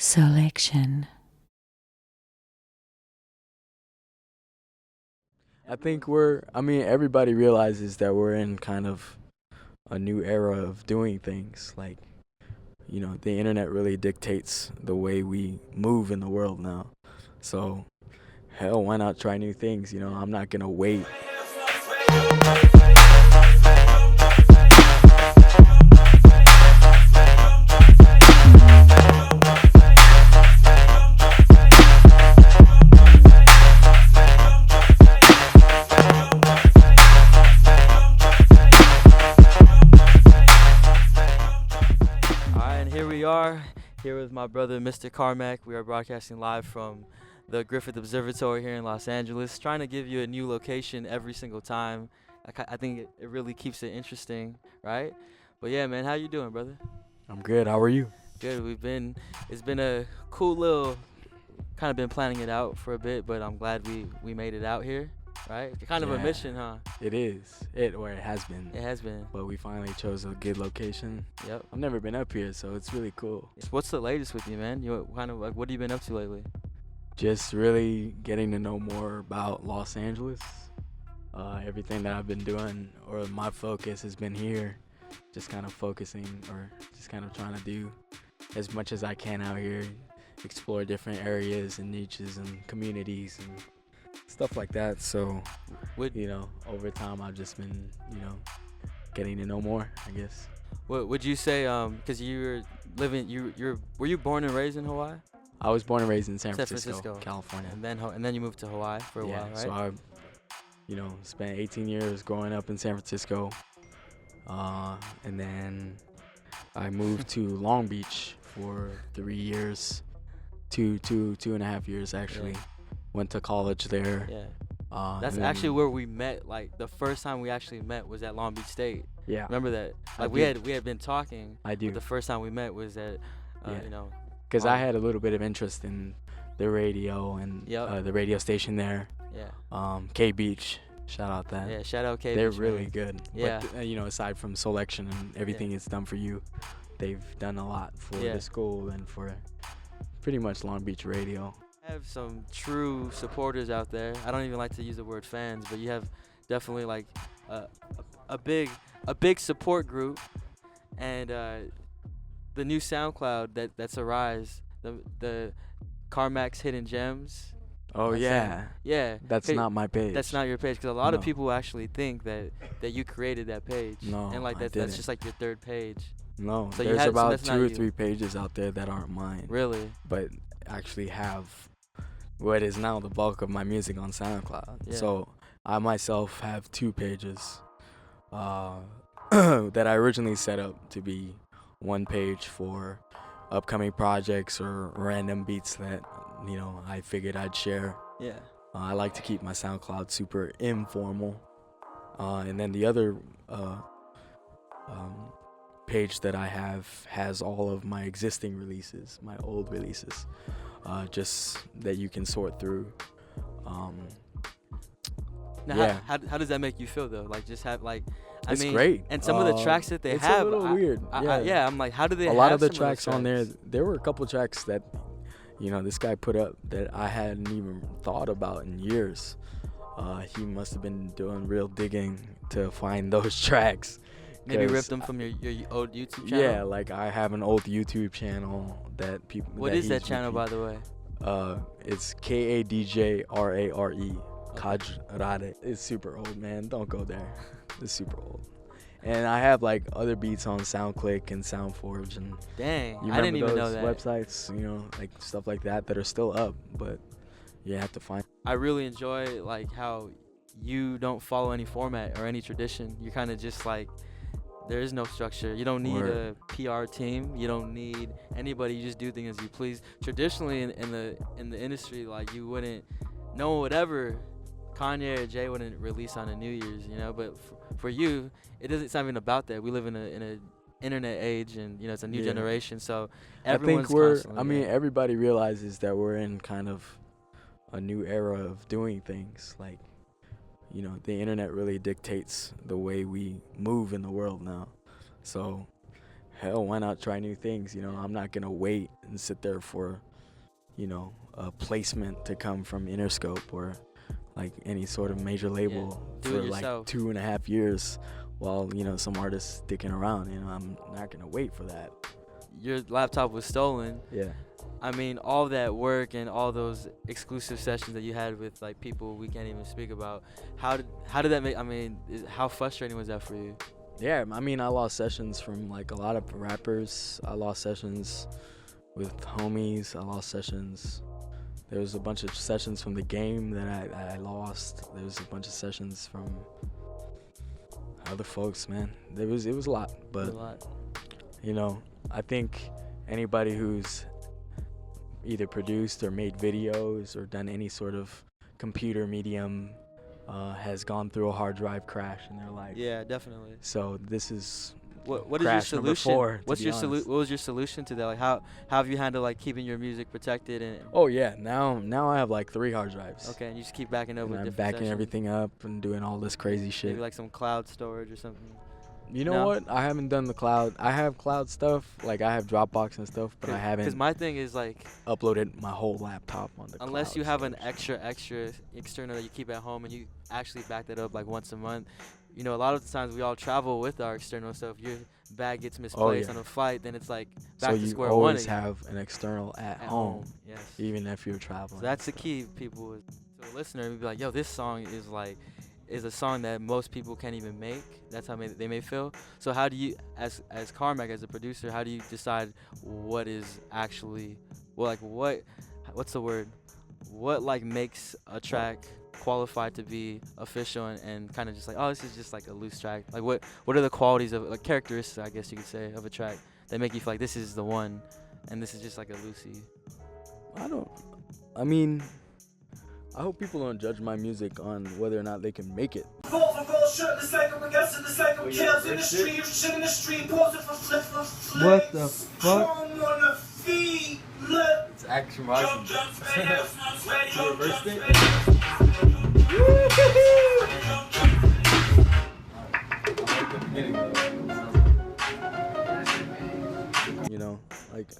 Soulection. I think everybody realizes that we're in kind of a new era of doing things. Like, the internet really dictates the way we move in the world now. So, hell, why not try new things? I'm not going to wait. Here with my brother, Mr.Carmack. We are broadcasting live from the Griffith Observatory here in Los Angeles, trying to give you a new location every single time. I think it really keeps it interesting, right? But yeah, man, how you doing, brother? I'm good. How are you? Good. It's been a cool little, kind of been planning it out for a bit, but I'm glad we made it out here, right? Kind of a mission, huh? It is. It has been. It has been. But we finally chose a good location. Yep. I've never been up here, so it's really cool. What's the latest with you, man? What have you been up to lately? Just really getting to know more about Los Angeles. Everything that I've been doing, or my focus has been here. Just kind of focusing, or just kind of trying to do as much as I can out here. Explore different areas and niches and communities and stuff like that. So, over time I've just been, getting to know more, I guess. What would you say? Because were you born and raised in Hawaii? I was born and raised in San Francisco, California. And then you moved to Hawaii for a while, right? So I, spent 18 years growing up in San Francisco, and then I moved to Long Beach for 3 years, two and a half years actually. Yeah. Went to college there. Yeah. That's actually where we met. Like the first time we actually met was at Long Beach State. Yeah. Remember that? Like we had been talking. I do. But the first time we met was at, because I had a little bit of interest in the radio and the radio station there. Yeah. K Beach, shout out that. Yeah, shout out K They're Beach. They're really good. Yeah. But, aside from Soulection and everything it's done for you, they've done a lot for the school and for pretty much Long Beach radio. I have some true supporters out there. I don't even like to use the word fans, but you have definitely like a big support group, and the new SoundCloud that's a rise, the Carmack's Hidden Gems. Oh yeah. Yeah. That's not my page. That's not your page, because a lot of people actually think that you created that page. No, and like that's just like your third page. No, so there's about that's 2 or 3 pages out there that aren't mine. Really? But actually have what is now the bulk of my music on SoundCloud. Yeah. So I myself have 2 pages that I originally set up to be 1 page for upcoming projects or random beats that I figured I'd share. Yeah. I like to keep my SoundCloud super informal, and then the other page that I have has all of my existing releases, my old releases, just that you can sort through. Now, how does that make you feel though? Like just have like, it's great. And some of the tracks that they it's have, a little weird. I'm like, how do they? A have lot of the some tracks those on there were a couple tracks that, this guy put up that I hadn't even thought about in years. He must have been doing real digging to find those tracks. Maybe ripped them from your old YouTube channel? Yeah, like I have an old YouTube channel that people... What is that channel, by the way? It's KADJRARE. Kajrare. It's super old, man. Don't go there. It's super old. And I have like other beats on SoundClick and SoundForge and... Dang, I didn't even know that. Websites, like stuff like that are still up, but you have to find... I really enjoy like how you don't follow any format or any tradition. You're kind of just like... There is no structure. You don't need a PR team. You don't need anybody. You just do things as you please. Traditionally, in the industry, like you wouldn't, no one would ever, Kanye or Jay wouldn't release on a New Year's, But for you, it's not even about that. We live in a internet age, and it's a new generation. So everyone's everybody realizes that we're in kind of a new era of doing things. Like, the internet really dictates the way we move in the world now. So, hell, why not try new things? I'm not gonna wait and sit there for, a placement to come from Interscope or like any sort of major label Do it for like yourself. 2.5 years while, some artists sticking around. I'm not gonna wait for that. Your laptop was stolen. Yeah. I mean, all that work and all those exclusive sessions that you had with like people we can't even speak about. How did that make? I mean, how frustrating was that for you? Yeah, I mean, I lost sessions from like a lot of rappers. I lost sessions with homies. I lost sessions. There was a bunch of sessions from the game that I lost. There was a bunch of sessions from other folks, man. It was a lot, but I think anybody who's either produced or made videos or done any sort of computer medium has gone through a hard drive crash in their life. Yeah, definitely. So this is what is your crash number solution? 4, What was your solution to that? Like how have you handled like keeping your music protected and? Oh yeah, now I have like 3 hard drives. Okay, and you just keep backing up And with I'm different backing sessions? everything up and doing all this crazy shit. Maybe like some cloud storage or something. You know No? what? I haven't done the cloud. I have cloud stuff, like I have Dropbox and stuff, but I Because haven't my thing is like, uploaded my whole laptop on the unless cloud you have an storage. extra external that you keep at home and you actually back that up like once a month. A lot of the times we all travel with our external stuff. Your bag gets misplaced on a flight, then it's like back So to you square one always again. have an external at Home. home, Yes. even if you're traveling. So that's the key, people. To a listener, we'd be like, yo, this song is a song that most people can't even make. That's how they may feel. So how do you, as Carmack, as a producer, how do you decide what is actually, what's the word? What like makes a track qualified to be official and kind of just like, oh, this is just like a loose track? Like what are the qualities of, like characteristics, I guess you could say, of a track that make you feel like this is the one and this is just like a loosey? I hope people don't judge my music on whether or not they can make it. What the fuck? It's Action Rising.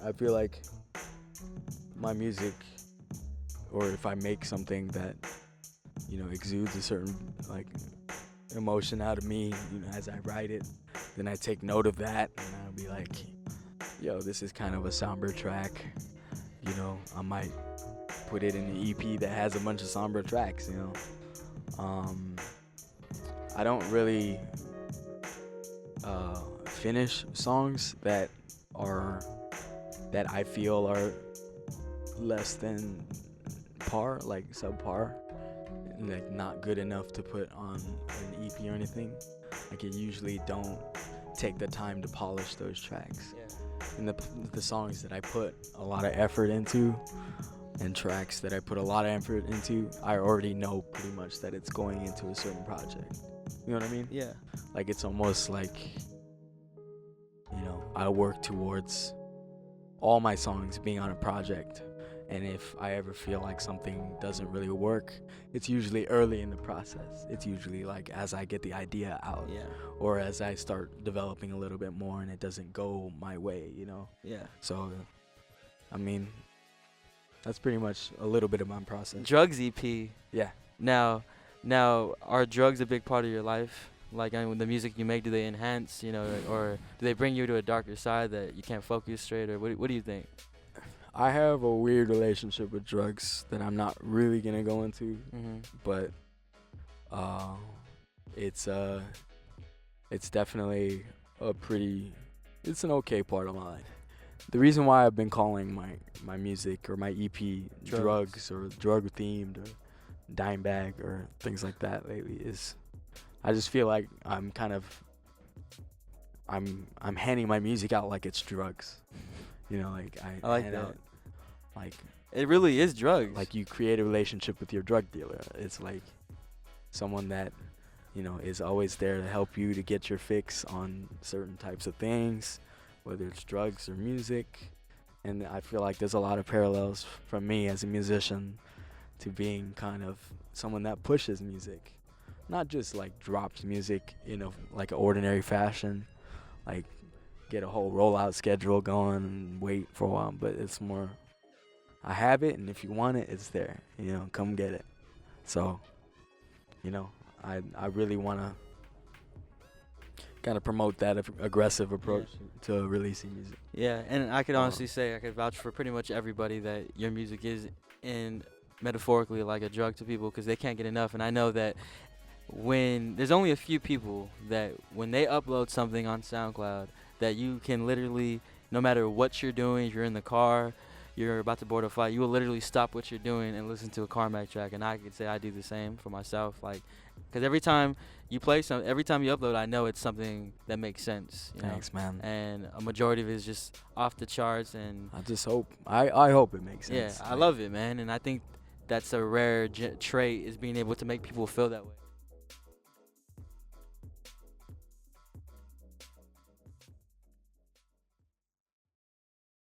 I feel like my music, or if I make something that, exudes a certain like emotion out of me, as I write it, then I take note of that and I'll be like, yo, this is kind of a somber track. I might put it in an EP that has a bunch of somber tracks, I don't really finish songs that I feel are less than par, like subpar, like not good enough to put on an EP or anything. Like I usually don't take the time to polish those tracks. And the songs that I put a lot of effort into and tracks that I put a lot of effort into, I already know pretty much that it's going into a certain project. You know what I mean? Yeah. Like it's almost like, I work towards all my songs being on a project. And if I ever feel like something doesn't really work, it's usually early in the process. It's usually like as I get the idea out, or as I start developing a little bit more and it doesn't go my way, Yeah. So, that's pretty much a little bit of my process. Drugs EP. Yeah. Now, are drugs a big part of your life? Like, the music you make, do they enhance, or do they bring you to a darker side that you can't focus straight, or what do you think? I have a weird relationship with drugs that I'm not really gonna go into, but it's definitely it's an okay part of my life. The reason why I've been calling my music or my EP drugs or drug themed or dime bag or things like that lately is I just feel like I'm handing my music out like it's drugs. I like hand that. out, like It really is drugs. like you create a relationship with your drug dealer. It's like someone that, is always there to help you to get your fix on certain types of things, whether it's drugs or music. And I feel like there's a lot of parallels from me as a musician to being kind of someone that pushes music. Not just like drops music in like an ordinary fashion, like get a whole rollout schedule going and wait for a while. But it's more, I have it, and if you want it, it's there. Come get it. So, I really want to kind of promote that aggressive approach to releasing music. Yeah, and I could honestly say I could vouch for pretty much everybody that your music is in metaphorically like a drug to people because they can't get enough. And I know that when there's only a few people that when they upload something on SoundCloud that you can literally, no matter what you're doing, if you're in the car, you're about to board a flight, you will literally stop what you're doing and listen to a Carmack track. And I could say I do the same for myself, because every time you play every time you upload, I know it's something that makes sense. Thanks, man. And a majority of it is just off the charts. And I just hope, I hope it makes sense. Yeah, I love it, man. And I think that's a rare trait is being able to make people feel that way.